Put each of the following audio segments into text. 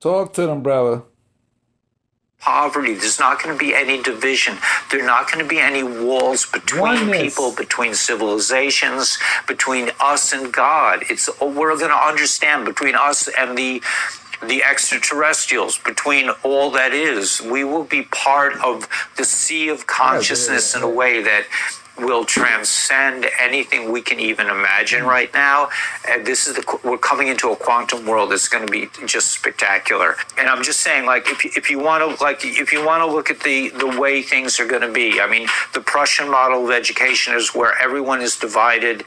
Talk to them, brother. Poverty. There's not going to be any division. There are not going to be any walls between Oneness. people, between civilizations, between us and God. We're going to understand between us and the extraterrestrials, between all that is. We will be part of the sea of consciousness in a way that will transcend anything we can even imagine right now. And we're coming into a quantum world that's going to be just spectacular. And I'm just saying, like, if you want to look at the way things are going to be, I mean, the Prussian model of education is where everyone is divided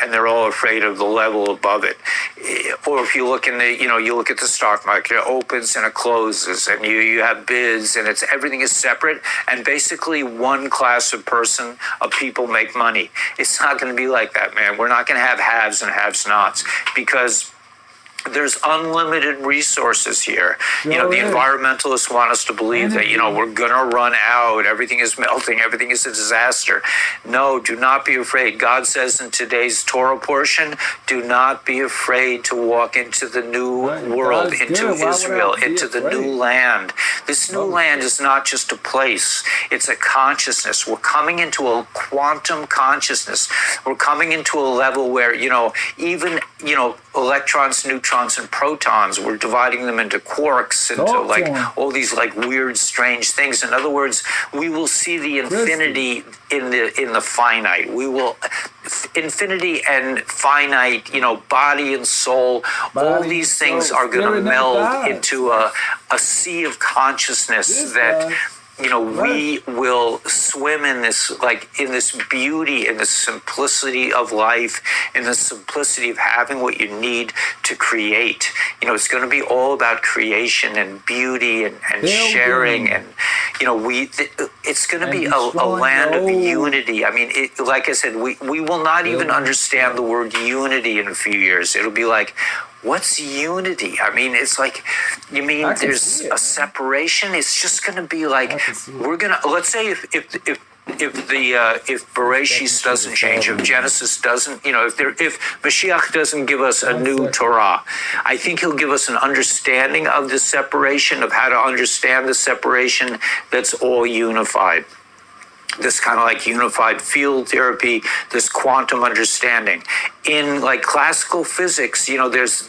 and they're all afraid of the level above it. Or if you look you look at the stock market, it opens and it closes, and you have bids, and everything is separate, and basically one class of people make money. It's not going to be like that, man. We're not going to have haves and have-nots, because there's unlimited resources here. The environmentalists want us to believe that, we're going to run out. Everything is melting. Everything is a disaster. No, do not be afraid. God says in today's Torah portion, do not be afraid to walk into the new world, into Israel, into the new land. This new land is not just a place. It's a consciousness. We're coming into a quantum consciousness. We're coming into a level where, even, electrons, neutrons, and protons, we're dividing them into quarks, into all these weird, strange things. In other words, we will see the infinity in the finite. We will infinity and finite, body and soul. All these things are going to meld into a sea of consciousness that we will swim in this, in this beauty, in the simplicity of life, in the simplicity of having what you need to create. It's going to be all about creation and beauty and sharing. And, it's going to be a land of unity. I mean, like I said, we will not even understand the word unity in a few years. It'll be like, what's unity? I mean, it's like, you mean there's a separation? It's just going to be like, let's say if Bereshit doesn't change, if Genesis doesn't, if Mashiach doesn't give us a new Torah, I think he'll give us an understanding of the separation, of how to understand the separation that's all unified. This kind of unified field therapy, this quantum understanding. In classical physics, there's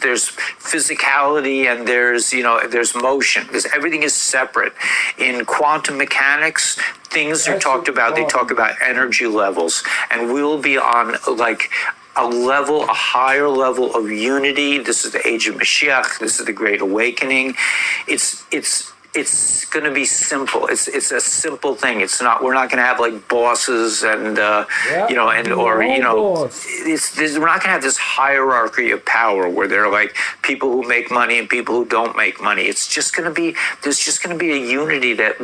physicality and there's motion. Everything is separate. In quantum mechanics, things are talked about. They talk about energy levels, and we'll be on a higher level of unity. This is the age of Mashiach. This is the Great Awakening. It's going to be simple. It's a simple thing. We're not going to have bosses and we're not going to have this hierarchy of power where there are people who make money and people who don't make money. There's just going to be a unity that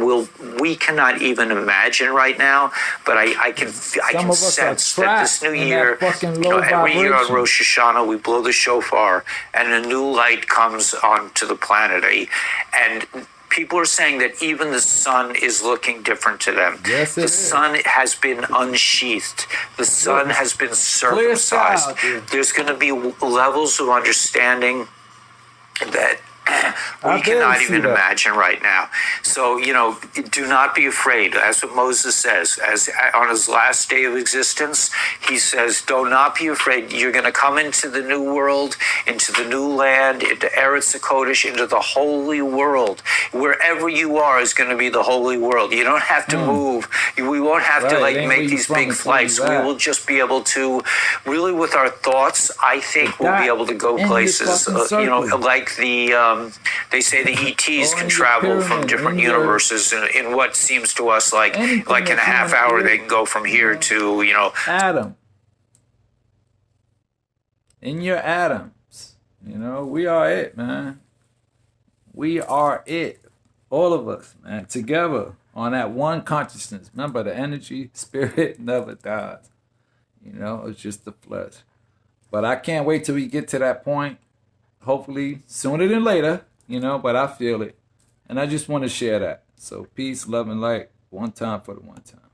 we cannot even imagine right now. But I can sense that this new year, every year on Rosh Hashanah we blow the shofar and a new light comes onto the planet, and people are saying that even the sun is looking different to them. Yes, the sun has been unsheathed. The sun has been circumcised. There's going to be levels of understanding that we cannot even imagine right now. So, do not be afraid. That's what Moses says. As on his last day of existence, he says, do not be afraid. You're going to come into the new world, into the new land, into Eretz HaKodesh, into the holy world. Wherever you are is going to be the holy world. You don't have to move. We won't have to make these big flights. We will just be able to, really with our thoughts, I think we'll be able to go places, like they say the ETs can travel from different universes in what seems to us like in a half hour they can go from here to, Atom. In your atoms. We are it, man. We are it. All of us, man, together on that one consciousness. Remember, the energy, spirit never dies. It's just the flesh. But I can't wait till we get to that point. Hopefully sooner than later, but I feel it. And I just want to share that. So peace, love, and light. One time for the one time.